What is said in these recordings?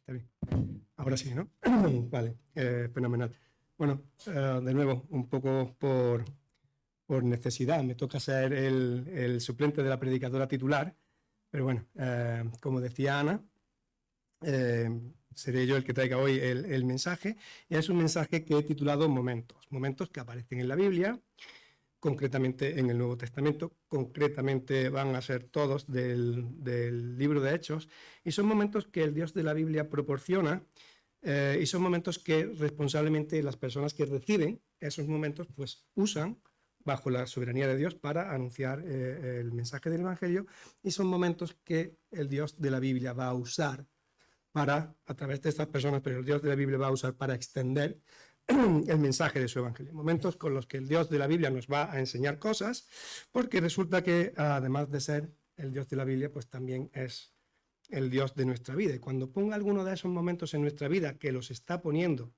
Está bien. Ahora sí, ¿no? Vale, fenomenal. Bueno, de nuevo, un poco por necesidad. Me toca ser el suplente de la predicadora titular, pero bueno, como decía Ana, seré yo el que traiga hoy el mensaje. Y es un mensaje que he titulado Momentos que aparecen en la Biblia, concretamente en el Nuevo Testamento, concretamente van a ser todos del libro de Hechos, y son momentos que el Dios de la Biblia proporciona, y son momentos que responsablemente las personas que reciben esos momentos pues usan bajo la soberanía de Dios para anunciar el mensaje del Evangelio, y son momentos que el Dios de la Biblia va a usar para, a través de estas personas, pero el Dios de la Biblia va a usar para extender el mensaje de su evangelio. Momentos con los que el Dios de la Biblia nos va a enseñar cosas, porque resulta que además de ser el Dios de la Biblia, pues también es el Dios de nuestra vida. Y cuando ponga alguno de esos momentos en nuestra vida, que los está poniendo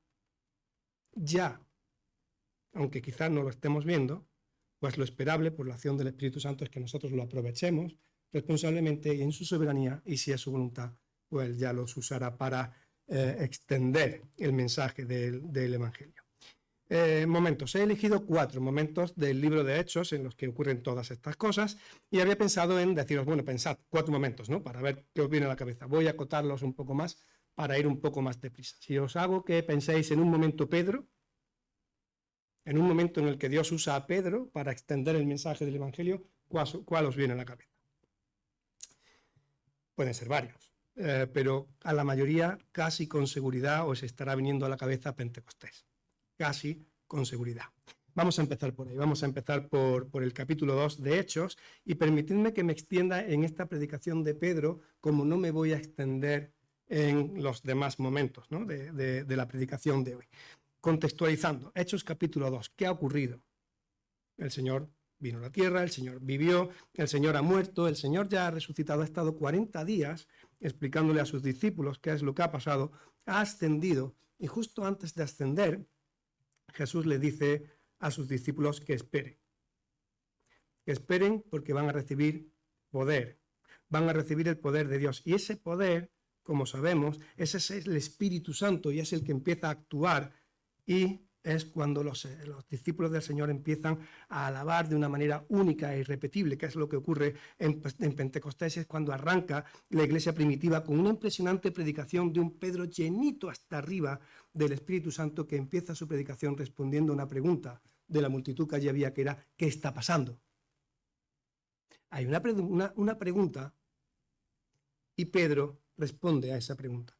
ya, aunque quizás no lo estemos viendo, pues lo esperable por la acción del Espíritu Santo es que nosotros lo aprovechemos responsablemente y en su soberanía, y si es su voluntad, pues ya los usará para extender el mensaje del Evangelio. Momentos. He elegido 4 momentos del libro de Hechos en los que ocurren todas estas cosas, y había pensado en deciros, bueno, pensad 4 momentos, ¿no? Para ver qué os viene a la cabeza. Voy a acotarlos un poco más para ir un poco más deprisa. Si os hago que penséis en un momento Pedro, en un momento en el que Dios usa a Pedro para extender el mensaje del Evangelio, ¿cuál os viene a la cabeza? Pueden ser varios, pero a la mayoría casi con seguridad os estará viniendo a la cabeza Pentecostés. Casi con seguridad. Vamos a empezar por ahí, vamos a empezar por el capítulo 2 de Hechos, y permitidme que me extienda en esta predicación de Pedro, como no me voy a extender en los demás momentos, ¿no? de la predicación de hoy. Contextualizando, Hechos capítulo 2, ¿qué ha ocurrido? El Señor vino a la tierra, el Señor vivió, el Señor ha muerto, el Señor ya ha resucitado, ha estado 40 días explicándole a sus discípulos qué es lo que ha pasado, ha ascendido, y justo antes de ascender, Jesús le dice a sus discípulos que esperen porque van a recibir poder, van a recibir el poder de Dios, y ese poder, como sabemos, ese es el Espíritu Santo, y es el que empieza a actuar, y es cuando los discípulos del Señor empiezan a alabar de una manera única e irrepetible, que es lo que ocurre en Pentecostés, es cuando arranca la iglesia primitiva con una impresionante predicación de un Pedro llenito hasta arriba del Espíritu Santo, que empieza su predicación respondiendo a una pregunta de la multitud que allí había, que era: ¿qué está pasando? Hay una pregunta, y Pedro responde a esa pregunta.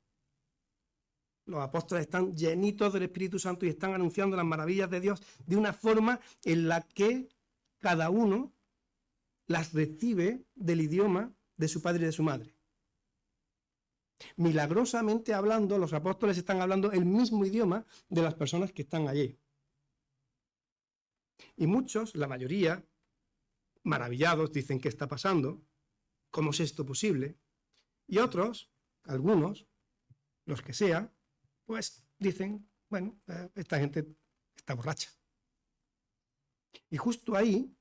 Los apóstoles están llenitos del Espíritu Santo y están anunciando las maravillas de Dios de una forma en la que cada uno las recibe del idioma de su padre y de su madre. Milagrosamente hablando, los apóstoles están hablando el mismo idioma de las personas que están allí. Y muchos, la mayoría, maravillados, dicen: ¿qué está pasando? ¿Cómo es esto posible? Y otros, algunos, los que sea, pues dicen: bueno, esta gente está borracha. Y justo ahí,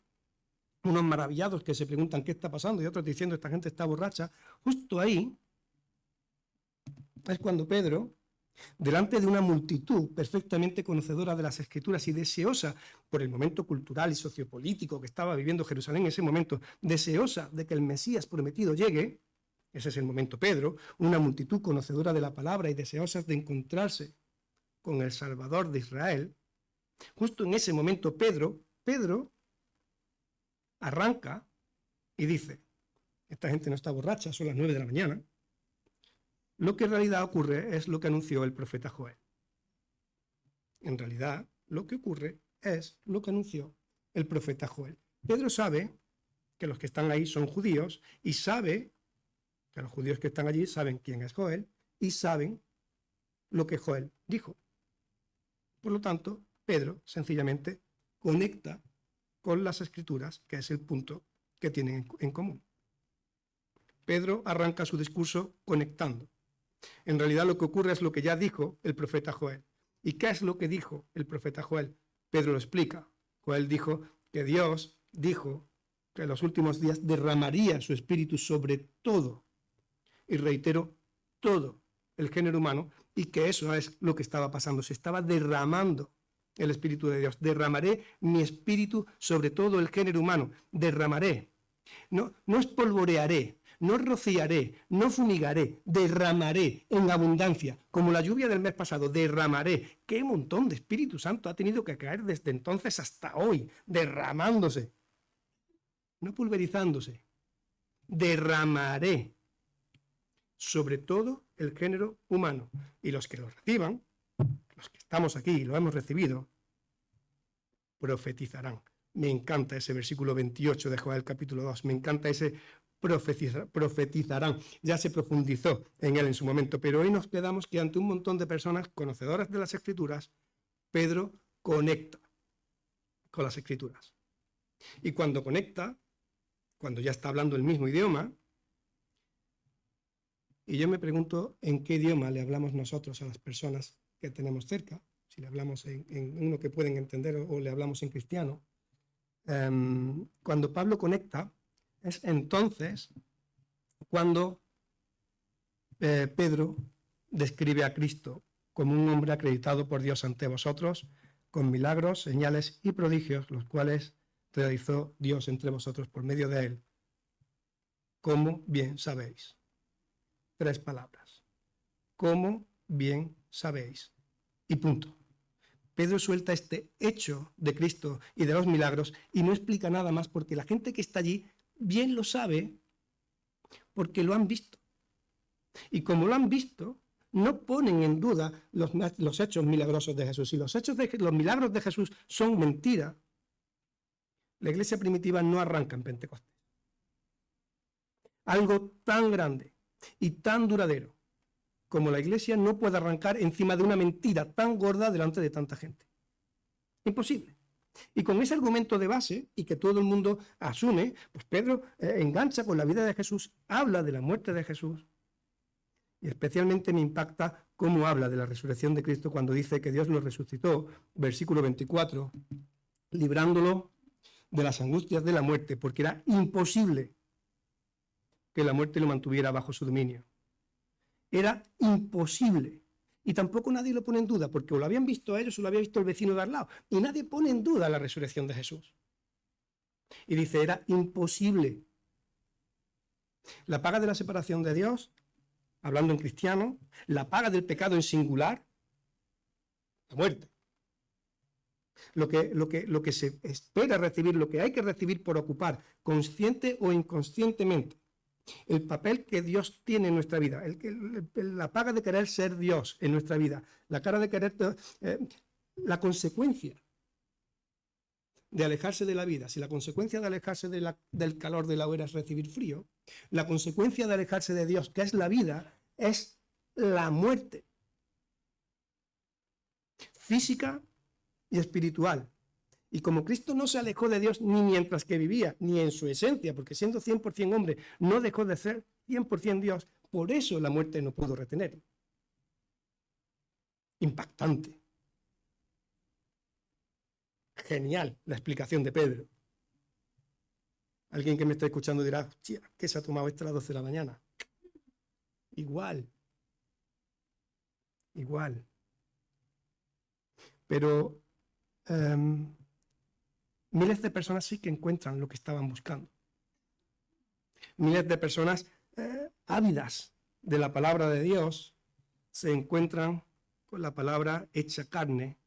unos maravillados que se preguntan qué está pasando, y otros diciendo: esta gente está borracha, justo ahí es cuando Pedro, delante de una multitud perfectamente conocedora de las Escrituras y deseosa por el momento cultural y sociopolítico que estaba viviendo Jerusalén en ese momento, deseosa de que el Mesías prometido llegue, ese es el momento Pedro, una multitud conocedora de la palabra y deseosas de encontrarse con el Salvador de Israel, justo en ese momento Pedro arranca y dice: esta gente no está borracha, son las 9 de la mañana. Lo que en realidad ocurre es lo que anunció el profeta Joel. En realidad, lo que ocurre es lo que anunció el profeta Joel. Pedro sabe que los que están ahí son judíos, y sabe que los judíos que están allí saben quién es Joel y saben lo que Joel dijo. Por lo tanto, Pedro sencillamente conecta con las Escrituras, que es el punto que tienen en común. Pedro arranca su discurso conectando. En realidad lo que ocurre es lo que ya dijo el profeta Joel. ¿Y qué es lo que dijo el profeta Joel? Pedro lo explica. Joel dijo que Dios dijo que en los últimos días derramaría su espíritu sobre todo, y reitero, todo el género humano, y que eso es lo que estaba pasando. Se estaba derramando el Espíritu de Dios. Derramaré mi Espíritu sobre todo el género humano. Derramaré. No espolvorearé, no rociaré, no fumigaré, derramaré en abundancia, como la lluvia del mes pasado, derramaré. Qué montón de Espíritu Santo ha tenido que caer desde entonces hasta hoy, derramándose, no pulverizándose. Derramaré sobre todo el género humano. Y los que lo reciban, los que estamos aquí y lo hemos recibido, profetizarán. Me encanta ese versículo 28 de Joel capítulo 2, me encanta ese profetizarán. Ya se profundizó en él en su momento, pero hoy nos quedamos que ante un montón de personas conocedoras de las Escrituras, Pedro conecta con las Escrituras. Y cuando conecta, cuando ya está hablando el mismo idioma, y yo me pregunto en qué idioma le hablamos nosotros a las personas que tenemos cerca, si le hablamos en uno que pueden entender o le hablamos en cristiano. Cuando Pablo conecta, es entonces cuando Pedro describe a Cristo como un hombre acreditado por Dios ante vosotros, con milagros, señales y prodigios, los cuales realizó Dios entre vosotros por medio de él, como bien sabéis. 3 palabras. Como bien sabéis. Y punto. Pedro suelta este hecho de Cristo y de los milagros y no explica nada más porque la gente que está allí bien lo sabe porque lo han visto. Y como lo han visto, no ponen en duda los hechos milagrosos de Jesús. Si los milagros de Jesús son mentira, la iglesia primitiva no arranca en Pentecostés. Algo tan grande y tan duradero como la iglesia no puede arrancar encima de una mentira tan gorda delante de tanta gente. Imposible. Y con ese argumento de base, y que todo el mundo asume, pues Pedro engancha con la vida de Jesús, habla de la muerte de Jesús, y especialmente me impacta cómo habla de la resurrección de Cristo cuando dice que Dios lo resucitó, versículo 24, librándolo de las angustias de la muerte, porque era imposible que la muerte lo mantuviera bajo su dominio. Era imposible. Y tampoco nadie lo pone en duda, porque o lo habían visto ellos o lo había visto el vecino de al lado. Y nadie pone en duda la resurrección de Jesús. Y dice, era imposible. La paga de la separación de Dios, hablando en cristiano, la paga del pecado en singular, la muerte. Lo que se espera recibir, lo que hay que recibir por ocupar, consciente o inconscientemente, el papel que Dios tiene en nuestra vida, la paga de querer ser Dios en nuestra vida, la cara de querer, la consecuencia de alejarse de la vida. Si la consecuencia de alejarse del calor de la hoguera es recibir frío, la consecuencia de alejarse de Dios, que es la vida, es la muerte física y espiritual. Y como Cristo no se alejó de Dios ni mientras que vivía, ni en su esencia, porque siendo 100% hombre, no dejó de ser 100% Dios, por eso la muerte no pudo retener. Impactante. Genial la explicación de Pedro. Alguien que me está escuchando dirá, ¿qué se ha tomado a las 12 de la mañana? Igual. Pero miles de personas sí que encuentran lo que estaban buscando. Miles de personas ávidas de la palabra de Dios se encuentran con la palabra hecha carne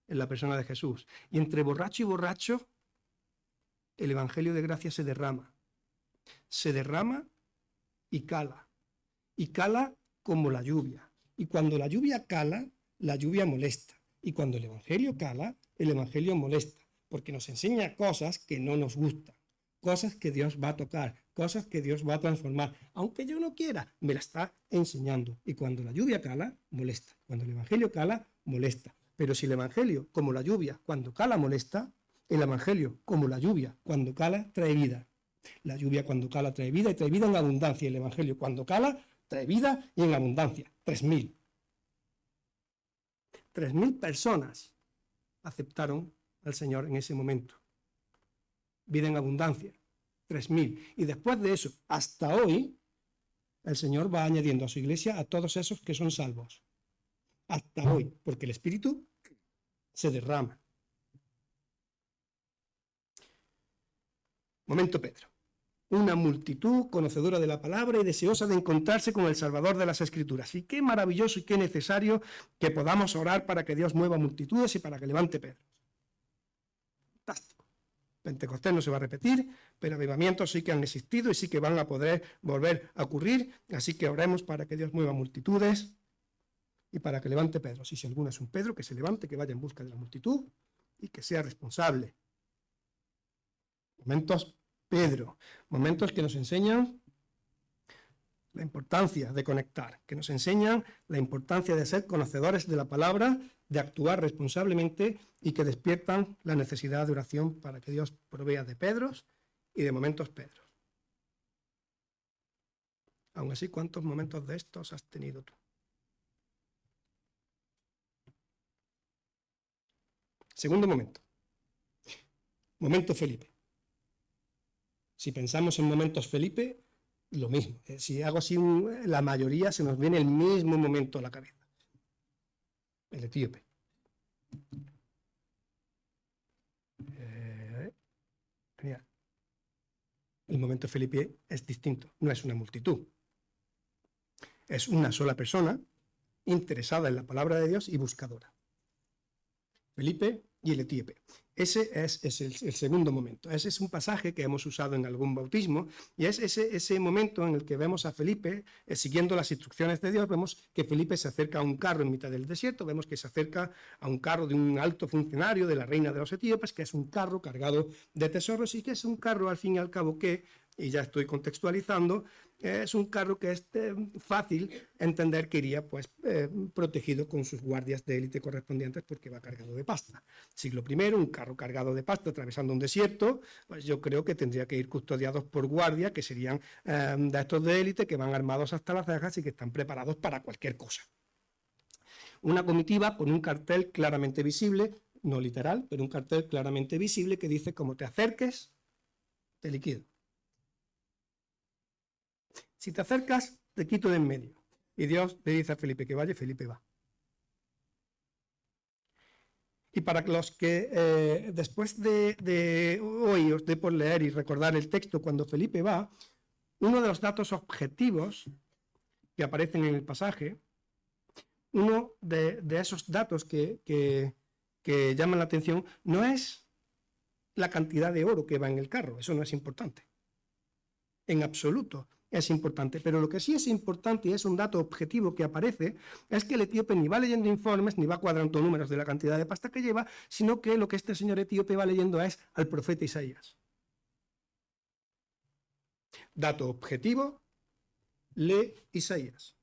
en la persona de Jesús. Y entre borracho y borracho, el evangelio de gracia se derrama. Se derrama y cala. Y cala como la lluvia. Y cuando la lluvia cala, la lluvia molesta. Y cuando el evangelio cala, el evangelio molesta. Porque nos enseña cosas que no nos gustan. Cosas que Dios va a tocar. Cosas que Dios va a transformar. Aunque yo no quiera, me la está enseñando. Y cuando la lluvia cala, molesta. Cuando el evangelio cala, molesta. Pero si el evangelio, como la lluvia, cuando cala molesta, el evangelio, como la lluvia, cuando cala, trae vida. La lluvia cuando cala trae vida y trae vida en abundancia. El evangelio cuando cala trae vida y en abundancia. 3.000. 3.000 personas aceptaron al Señor en ese momento. Vida en abundancia. 3.000. Y después de eso, hasta hoy, el Señor va añadiendo a su iglesia a todos esos que son salvos. Hasta hoy, porque el Espíritu se derrama. Momento Pedro. Una multitud conocedora de la palabra y deseosa de encontrarse con el Salvador de las Escrituras. Y qué maravilloso y qué necesario que podamos orar para que Dios mueva multitudes y para que levante Pedro. Fantástico. Pentecostés no se va a repetir, pero avivamientos sí que han existido y sí que van a poder volver a ocurrir. Así que oremos para que Dios mueva multitudes y para que levante Pedro. Si alguno es un Pedro, que se levante, que vaya en busca de la multitud y que sea responsable. Momentos Pedro, momentos que nos enseñan la importancia de conectar, que nos enseñan la importancia de ser conocedores de la palabra, de actuar responsablemente y que despiertan la necesidad de oración para que Dios provea de Pedros y de momentos Pedros. Aún así, ¿cuántos momentos de estos has tenido tú? Segundo momento. Momento Felipe. Si pensamos en momentos Felipe, lo mismo. Si hago así, la mayoría se nos viene el mismo momento a la cabeza. El etíope. El momento Felipe es distinto. No es una multitud. Es una sola persona interesada en la palabra de Dios y buscadora. Felipe y el etíope. Ese es el segundo momento. Ese es un pasaje que hemos usado en algún bautismo y es ese momento en el que vemos a Felipe siguiendo las instrucciones de Dios. Vemos que Felipe se acerca a un carro en mitad del desierto, vemos que se acerca a un carro de un alto funcionario de la reina de los etíopes, que es un carro cargado de tesoros y que es un carro al fin y al cabo que, y ya estoy contextualizando, es un carro que es fácil entender que iría pues, protegido con sus guardias de élite correspondientes porque va cargado de pasta. Siglo I, un carro cargado de pasta atravesando un desierto, pues yo creo que tendría que ir custodiados por guardias que serían de estos de élite que van armados hasta las cejas y que están preparados para cualquier cosa. Una comitiva con un cartel claramente visible, no literal, pero un cartel claramente visible que dice: como te acerques, te liquido. Si te acercas, te quito de en medio. Y Dios le dice a Felipe que vaya, y Felipe va. Y para los que después de hoy os dé por leer y recordar el texto cuando Felipe va, uno de los datos objetivos que aparecen en el pasaje, uno de esos datos que llaman la atención, no es la cantidad de oro que va en el carro, eso no es importante, en absoluto es importante, pero lo que sí es importante y es un dato objetivo que aparece es que el etíope ni va leyendo informes ni va cuadrando números de la cantidad de pasta que lleva, sino que lo que este señor etíope va leyendo es al profeta Isaías. Dato objetivo, lee Isaías.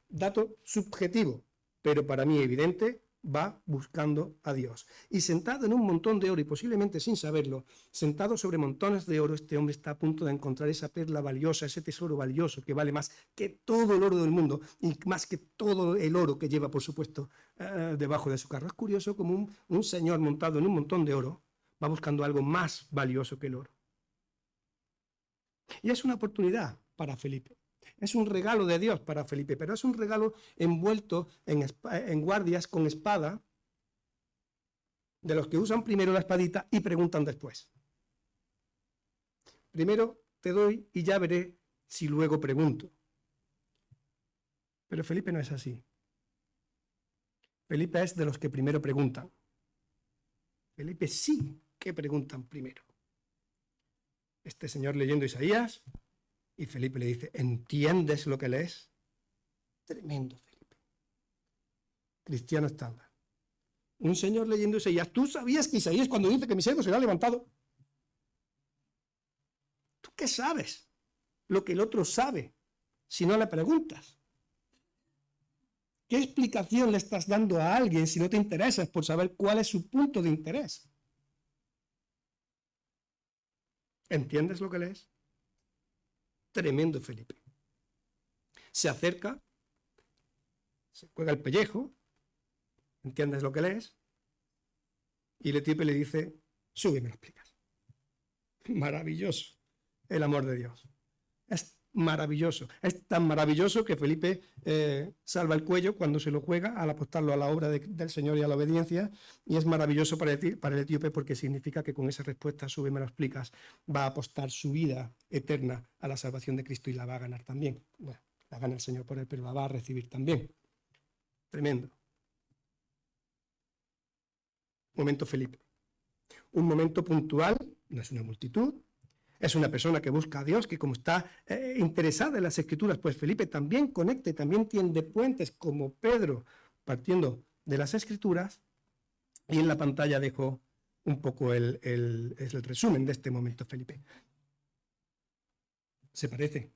Dato subjetivo, pero para mí evidente, va buscando a Dios. Y sentado en un montón de oro, y posiblemente sin saberlo, sentado sobre montones de oro, este hombre está a punto de encontrar esa perla valiosa, ese tesoro valioso que vale más que todo el oro del mundo y más que todo el oro que lleva, por supuesto, debajo de su carro. Es curioso como un señor montado en un montón de oro va buscando algo más valioso que el oro. Y es una oportunidad para Felipe. Es un regalo de Dios para Felipe, pero es un regalo envuelto en guardias con espada, de los que usan primero la espadita y preguntan después. Primero te doy y ya veré si luego pregunto. Pero Felipe no es así. Felipe es de los que primero preguntan. Felipe sí que preguntan primero. Este señor leyendo Isaías, y Felipe le dice: ¿entiendes lo que lees? Tremendo, Felipe. Cristiano estándar. Un señor leyendo Isaías. ¿Tú sabías que Isaías, cuando dice que mi siervo será levantado? ¿Tú qué sabes? Lo que el otro sabe, si no le preguntas. ¿Qué explicación le estás dando a alguien si no te interesas por saber cuál es su punto de interés? ¿Entiendes lo que lees? Tremendo, Felipe. Se acerca, se cuelga el pellejo, ¿entiendes lo que lees? Y el etíope le dice: sube y me lo explicas. Maravilloso el amor de Dios. Es maravilloso. Es tan maravilloso que Felipe salva el cuello cuando se lo juega al apostarlo a la obra del Señor y a la obediencia, y es maravilloso para el etíope porque significa que con esa respuesta, sube, me lo explicas, va a apostar su vida eterna a la salvación de Cristo y la va a ganar también. Bueno, la gana el Señor por él, pero la va a recibir también. Tremendo. Momento Felipe. Un momento puntual, no es una multitud, es una persona que busca a Dios, que como está interesada en las Escrituras, pues Felipe también conecta y también tiende puentes como Pedro, partiendo de las Escrituras, y en la pantalla dejo un poco el resumen de este momento Felipe. Se parece.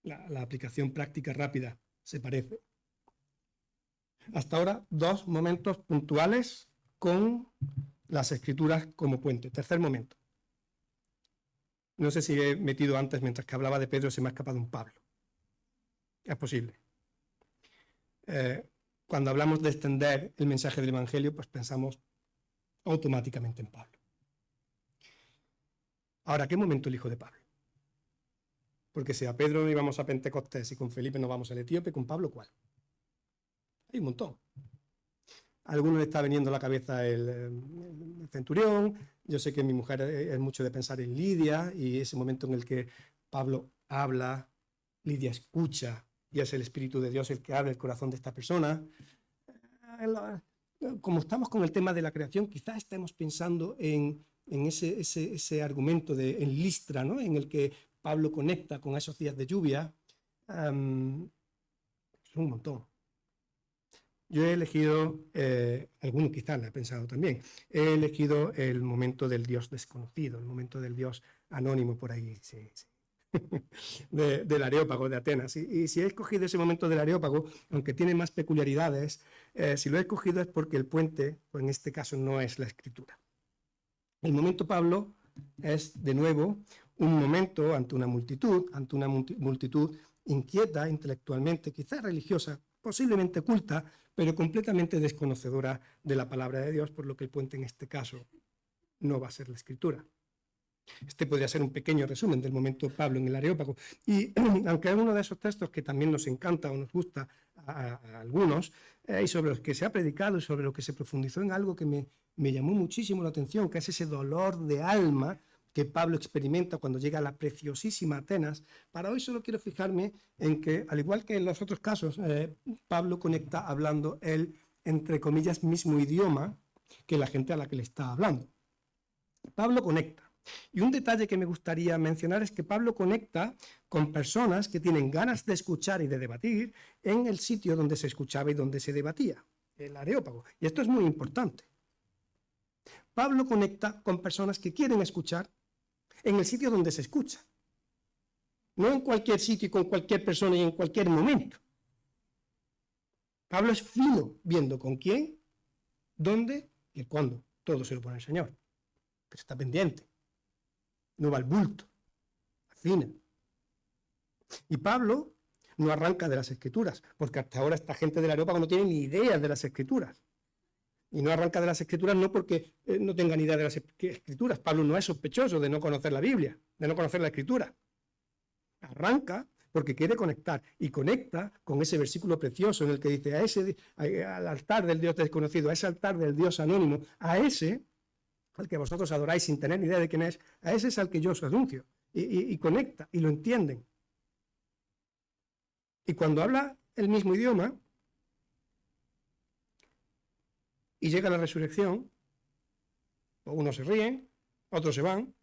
La aplicación práctica rápida se parece. Hasta ahora, 2 momentos puntuales con las Escrituras como puente. Tercer momento. No sé si he metido antes, mientras que hablaba de Pedro, se me ha escapado un Pablo. Es posible. Cuando hablamos de extender el mensaje del Evangelio, pues pensamos automáticamente en Pablo. Ahora, ¿qué momento elijo de Pablo? Porque si a Pedro no íbamos a Pentecostés y con Felipe no vamos al etíope, ¿con Pablo cuál? Hay un montón. A algunos le está viniendo a la cabeza el centurión. Yo sé que mi mujer es mucho de pensar en Lidia y ese momento en el que Pablo habla, Lidia escucha y es el Espíritu de Dios el que abre el corazón de esta persona. Como estamos con el tema de la creación, quizás estemos pensando en ese argumento en Listra, ¿no? En el que Pablo conecta con esos días de lluvia. Es un montón. Yo he elegido, algunos quizás lo he pensado también, he elegido el momento del Dios desconocido, el momento del Dios anónimo por ahí, sí. Del Areópago de Atenas. Y si he escogido ese momento del Areópago, aunque tiene más peculiaridades, si lo he escogido es porque el puente, pues en este caso no es la escritura. El momento Pablo es, de nuevo, un momento ante una multitud inquieta intelectualmente, quizás religiosa, posiblemente culta, pero completamente desconocedora de la palabra de Dios, por lo que el puente en este caso no va a ser la escritura. Este podría ser un pequeño resumen del momento Pablo en el Areópago. Y aunque es uno de esos textos que también nos encanta o nos gusta a algunos, y sobre los que se ha predicado y sobre lo que se profundizó en algo que me llamó muchísimo la atención, que es ese dolor de alma que Pablo experimenta cuando llega a la preciosísima Atenas. Para hoy solo quiero fijarme en que, al igual que en los otros casos, Pablo conecta hablando el, entre comillas, mismo idioma que la gente a la que le está hablando. Pablo conecta. Y un detalle que me gustaría mencionar es que Pablo conecta con personas que tienen ganas de escuchar y de debatir en el sitio donde se escuchaba y donde se debatía, el Areópago. Y esto es muy importante. Pablo conecta con personas que quieren escuchar en el sitio donde se escucha. No en cualquier sitio y con cualquier persona y en cualquier momento. Pablo es fino viendo con quién, dónde y cuándo. Todo se lo pone el Señor. Pero está pendiente. No va al bulto. Afina. Y Pablo no arranca de las Escrituras, porque hasta ahora esta gente del Areópago no tiene ni idea de las Escrituras. Y no arranca de las Escrituras no porque no tenga ni idea de las Escrituras. Pablo no es sospechoso de no conocer la Biblia, de no conocer la Escritura. Arranca porque quiere conectar y conecta con ese versículo precioso en el que dice al altar del Dios desconocido, a ese altar del Dios anónimo, a ese al que vosotros adoráis sin tener ni idea de quién es, a ese es al que yo os anuncio. Y conecta y lo entienden. Y cuando habla el mismo idioma y llega la resurrección, unos se ríen, otros se van,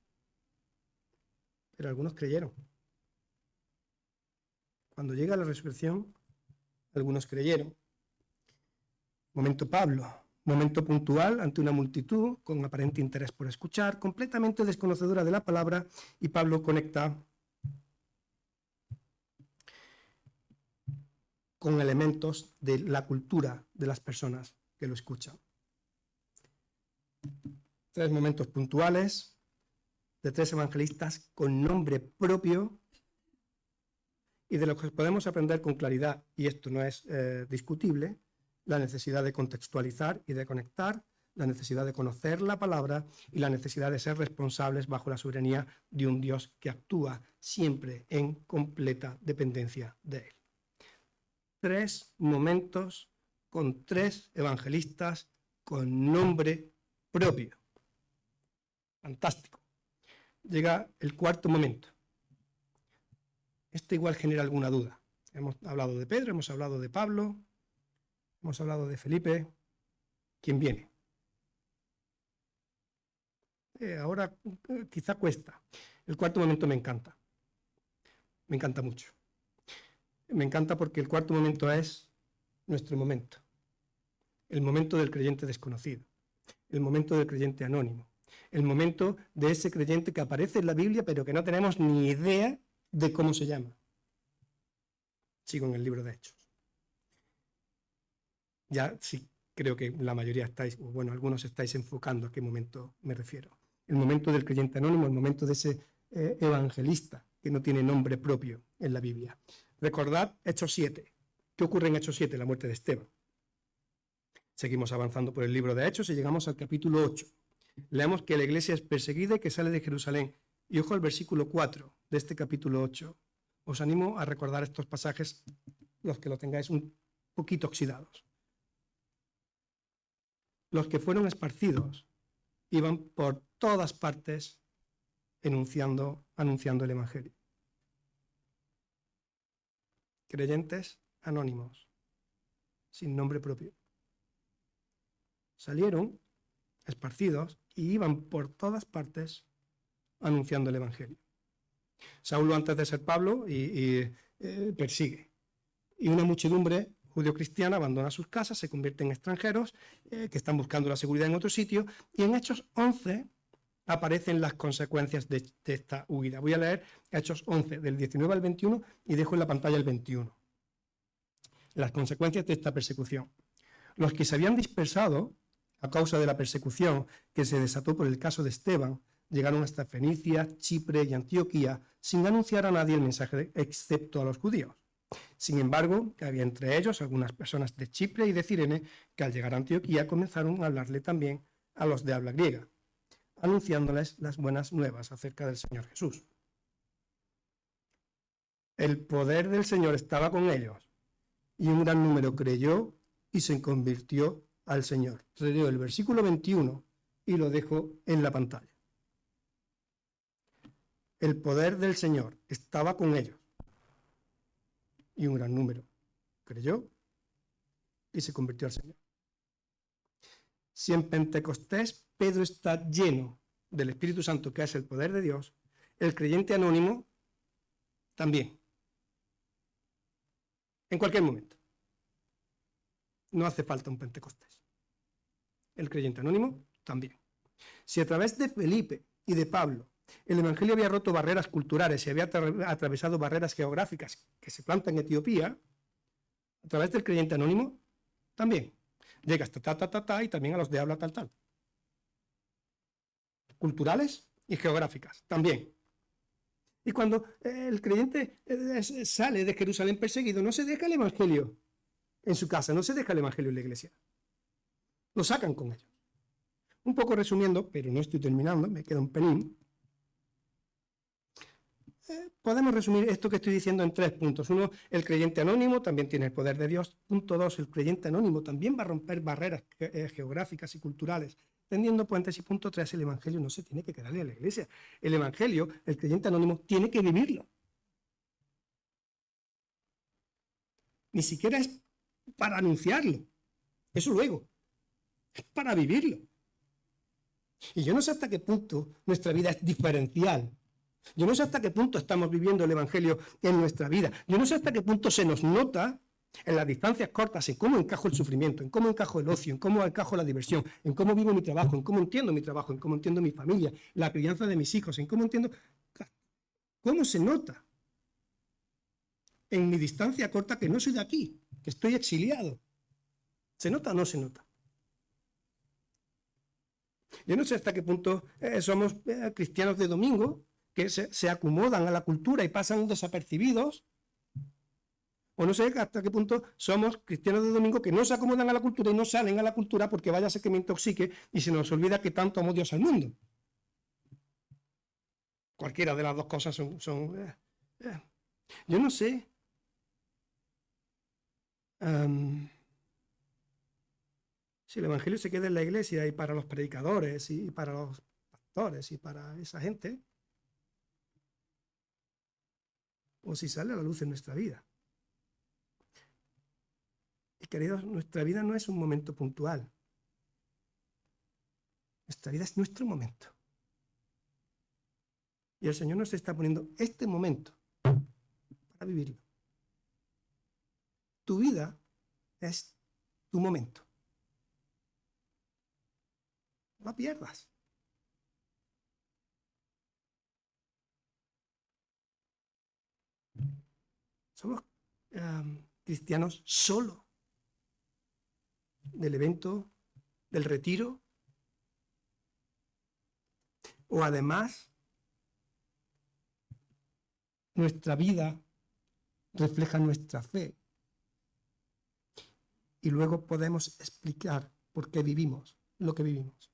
pero algunos creyeron. Cuando llega la resurrección, algunos creyeron. Momento Pablo, momento puntual ante una multitud con aparente interés por escuchar, completamente desconocedora de la palabra, y Pablo conecta con elementos de la cultura de las personas que lo escuchan. 3 momentos puntuales de 3 evangelistas con nombre propio y de los que podemos aprender con claridad, y esto no es discutible, la necesidad de contextualizar y de conectar la necesidad de conocer la palabra y la necesidad de ser responsables bajo la soberanía de un Dios que actúa siempre en completa dependencia de Él. 3 momentos con 3 evangelistas con nombre propio. Fantástico. Llega el cuarto momento. Este igual genera alguna duda. Hemos hablado de Pedro, hemos hablado de Pablo, hemos hablado de Felipe. ¿Quién viene? Ahora quizá cuesta. El cuarto momento me encanta. Me encanta mucho. Me encanta porque el cuarto momento es nuestro momento. El momento del creyente desconocido. El momento del creyente anónimo. El momento de ese creyente que aparece en la Biblia pero que no tenemos ni idea de cómo se llama. Sigo en el libro de Hechos. Ya sí, creo que la mayoría estáis, o bueno, algunos estáis enfocando a qué momento me refiero. El momento del creyente anónimo, el momento de ese evangelista que no tiene nombre propio en la Biblia. Recordad Hechos 7. ¿Qué ocurre en Hechos 7? La muerte de Esteban. Seguimos avanzando por el libro de Hechos y llegamos al capítulo 8. Leemos que la iglesia es perseguida y que sale de Jerusalén. Y ojo al versículo 4 de este capítulo 8. Os animo a recordar estos pasajes, los que lo tengáis un poquito oxidados. Los que fueron esparcidos iban por todas partes anunciando el Evangelio. Creyentes anónimos, sin nombre propio. Salieron esparcidos y iban por todas partes anunciando el Evangelio. Saulo, antes de ser Pablo, persigue. Y una muchedumbre judio-cristiana abandona sus casas, se convierte en extranjeros que están buscando la seguridad en otro sitio. Y en Hechos 11 aparecen las consecuencias de esta huida. Voy a leer Hechos 11, del 19 al 21, y dejo en la pantalla el 21. Las consecuencias de esta persecución. Los que se habían dispersado a causa de la persecución que se desató por el caso de Esteban, llegaron hasta Fenicia, Chipre y Antioquía sin anunciar a nadie el mensaje, excepto a los judíos. Sin embargo, había entre ellos algunas personas de Chipre y de Cirene que al llegar a Antioquía comenzaron a hablarle también a los de habla griega, anunciándoles las buenas nuevas acerca del Señor Jesús. El poder del Señor estaba con ellos y un gran número creyó y se convirtió al Señor. Releo el versículo 21 y lo dejo en la pantalla. El poder del Señor estaba con ellos y un gran número creyó y se convirtió al Señor. Si en Pentecostés Pedro está lleno del Espíritu Santo, que es el poder de Dios, el creyente anónimo también. En cualquier momento. No hace falta un Pentecostés. El creyente anónimo también. Si a través de Felipe y de Pablo el Evangelio había roto barreras culturales y había atravesado barreras geográficas que se plantan en Etiopía, a través del creyente anónimo también. Llega hasta y también a los de habla tal. Culturales y geográficas también. Y cuando el creyente sale de Jerusalén perseguido, no se deja el Evangelio en su casa, no se deja el Evangelio en la iglesia. Lo sacan con ellos. Un poco resumiendo, pero no estoy terminando, me queda un pelín. Podemos resumir esto que estoy diciendo en 3 puntos. 1, el creyente anónimo también tiene el poder de Dios. Punto 2, el creyente anónimo también va a romper barreras geográficas y culturales, tendiendo puentes. Y punto 3, el Evangelio no se tiene que quedarle a la iglesia. El Evangelio, el creyente anónimo, tiene que vivirlo. Ni siquiera es para anunciarlo. Eso luego. Es para vivirlo. Y yo no sé hasta qué punto nuestra vida es diferencial. Yo no sé hasta qué punto estamos viviendo el Evangelio en nuestra vida. Yo no sé hasta qué punto se nos nota en las distancias cortas, en cómo encajo el sufrimiento, en cómo encajo el ocio, en cómo encajo la diversión, en cómo vivo mi trabajo, en cómo entiendo mi trabajo, en cómo entiendo mi familia, la crianza de mis hijos, en cómo entiendo... ¿Cómo se nota en mi distancia corta que no soy de aquí, que estoy exiliado? ¿Se nota o no se nota? Yo no sé hasta qué punto somos cristianos de domingo, que se acomodan a la cultura y pasan desapercibidos, O no sé hasta qué punto somos cristianos de domingo que no se acomodan a la cultura y no salen a la cultura porque vaya a ser que me intoxique y se nos olvida que tanto amó Dios al mundo. Cualquiera de las dos cosas son. Yo no sé. Si el Evangelio se queda en la iglesia y para los predicadores y para los pastores y para esa gente, o si sale a la luz en nuestra vida. Y queridos, nuestra vida no es un momento puntual. Nuestra vida es nuestro momento. Y el Señor nos está poniendo este momento para vivirlo. Tu vida es tu momento. No la pierdas. Somos cristianos solo del evento, del retiro, o además nuestra vida refleja nuestra fe y luego podemos explicar por qué vivimos lo que vivimos.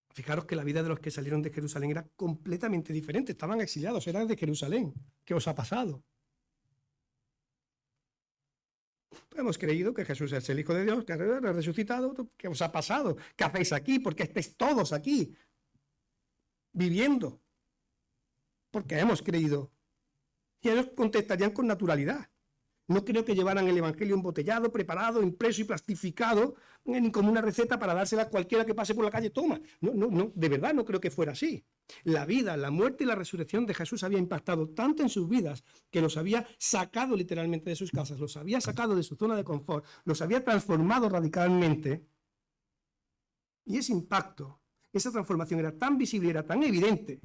Fijaros que la vida de los que salieron de Jerusalén era completamente diferente, estaban exiliados, eran de Jerusalén. ¿Qué os ha pasado? Hemos creído que Jesús es el Hijo de Dios, que ha resucitado. ¿Qué os ha pasado? ¿Qué hacéis aquí? ¿Por qué estáis todos aquí viviendo? Porque hemos creído. Y ellos contestarían con naturalidad. No creo que llevaran el Evangelio embotellado, preparado, impreso y plastificado, ni como una receta para dársela a cualquiera que pase por la calle. Toma. No, de verdad no creo que fuera así. La vida, la muerte y la resurrección de Jesús había impactado tanto en sus vidas que los había sacado literalmente de sus casas, los había sacado de su zona de confort, los había transformado radicalmente. Y ese impacto, esa transformación era tan visible, era tan evidente,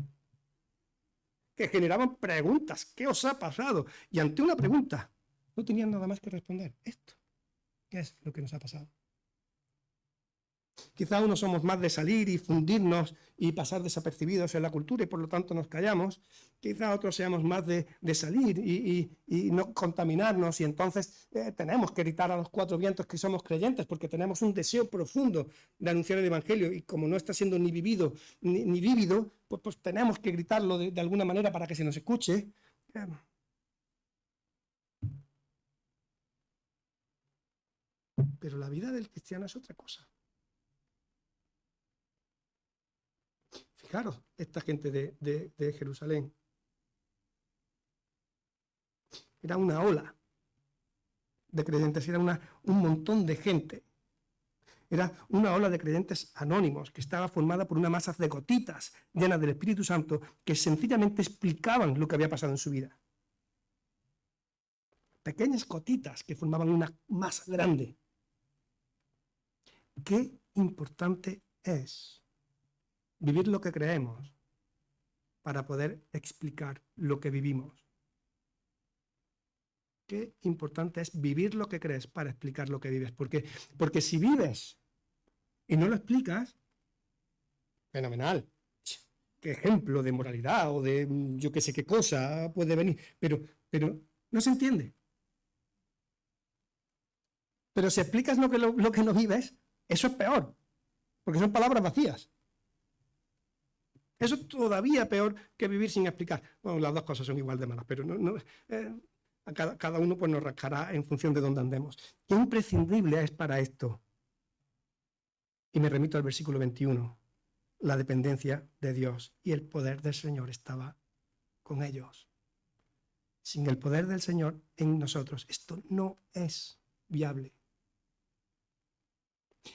que generaban preguntas. ¿Qué os ha pasado? Y ante una pregunta, no tenían nada más que responder. Esto, ¿qué es lo que nos ha pasado? Quizá unos somos más de salir y fundirnos y pasar desapercibidos en la cultura y por lo tanto nos callamos. Quizá otros seamos más de salir y no contaminarnos y entonces tenemos que gritar a los cuatro vientos que somos creyentes porque tenemos un deseo profundo de anunciar el Evangelio y como no está siendo ni vivido ni vívido, pues tenemos que gritarlo de alguna manera para que se nos escuche. Pero la vida del cristiano es otra cosa. Fijaros, esta gente de Jerusalén. Era una ola de creyentes, era un montón de gente. Era una ola de creyentes anónimos que estaba formada por una masa de gotitas llenas del Espíritu Santo que sencillamente explicaban lo que había pasado en su vida. Pequeñas gotitas que formaban una masa grande. Qué importante es vivir lo que creemos para poder explicar lo que vivimos. Qué importante es vivir lo que crees para explicar lo que vives. Porque si vives y no lo explicas, fenomenal. Qué ejemplo de moralidad o de yo qué sé qué cosa puede venir. Pero no se entiende. Pero si explicas lo que no vives, eso es peor. Porque son palabras vacías. Eso es todavía peor que vivir sin explicar. Bueno, las dos cosas son igual de malas, pero a cada uno pues nos rascará en función de dónde andemos. Qué imprescindible es para esto. Y me remito al versículo 21. La dependencia de Dios y el poder del Señor estaba con ellos. Sin el poder del Señor en nosotros, esto no es viable.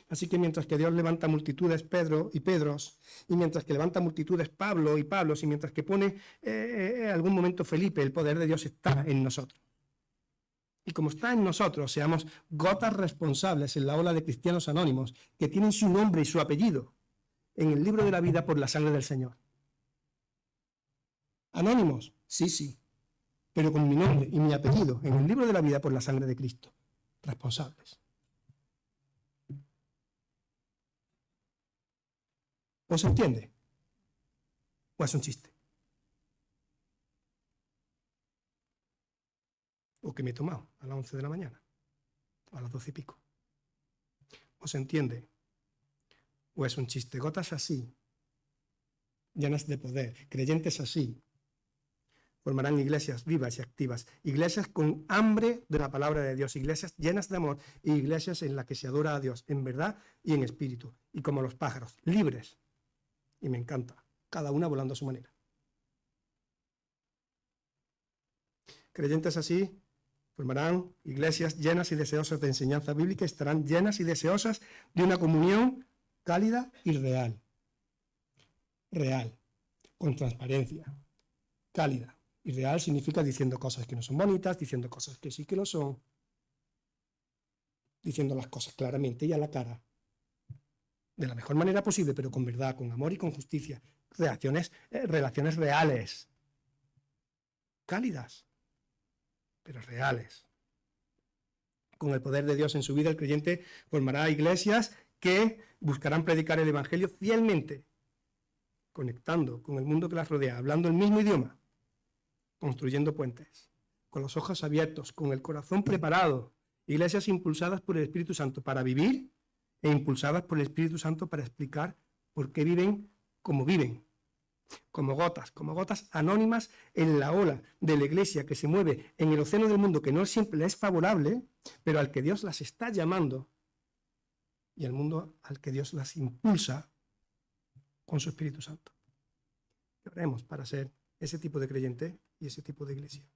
Así que mientras que Dios levanta multitudes Pedro y Pedros, y mientras que levanta multitudes Pablo y Pablos, y mientras que pone algún momento Felipe, el poder de Dios está en nosotros. Y como está en nosotros, seamos gotas responsables en la ola de cristianos anónimos que tienen su nombre y su apellido en el libro de la vida por la sangre del Señor. Anónimos, sí, pero con mi nombre y mi apellido en el libro de la vida por la sangre de Cristo. Responsables. ¿O se entiende? ¿O es un chiste? o que me he tomado a las 11 de la mañana, a las 12 y pico. ¿O se entiende? ¿O es un chiste? Gotas así, llenas de poder, creyentes así, formarán iglesias vivas y activas, iglesias con hambre de la palabra de Dios, iglesias llenas de amor y iglesias en las que se adora a Dios en verdad y en espíritu, y como los pájaros, libres. Y me encanta, cada una volando a su manera. Creyentes así formarán iglesias llenas y deseosas de enseñanza bíblica, estarán llenas y deseosas de una comunión cálida y real. Real, con transparencia, cálida. Y real significa diciendo cosas que no son bonitas, diciendo cosas que sí que lo son, diciendo las cosas claramente y a la cara, de la mejor manera posible, pero con verdad, con amor y con justicia. Relaciones reales, cálidas, pero reales. Con el poder de Dios en su vida, el creyente formará iglesias que buscarán predicar el evangelio fielmente, conectando con el mundo que las rodea, hablando el mismo idioma, construyendo puentes, con los ojos abiertos, con el corazón preparado, iglesias impulsadas por el Espíritu Santo para vivir e impulsadas por el Espíritu Santo para explicar por qué viven como viven, como gotas anónimas en la ola de la iglesia que se mueve en el océano del mundo que no siempre es favorable, pero al que Dios las está llamando y al mundo al que Dios las impulsa con su Espíritu Santo. Oremos para ser ese tipo de creyente y ese tipo de iglesia.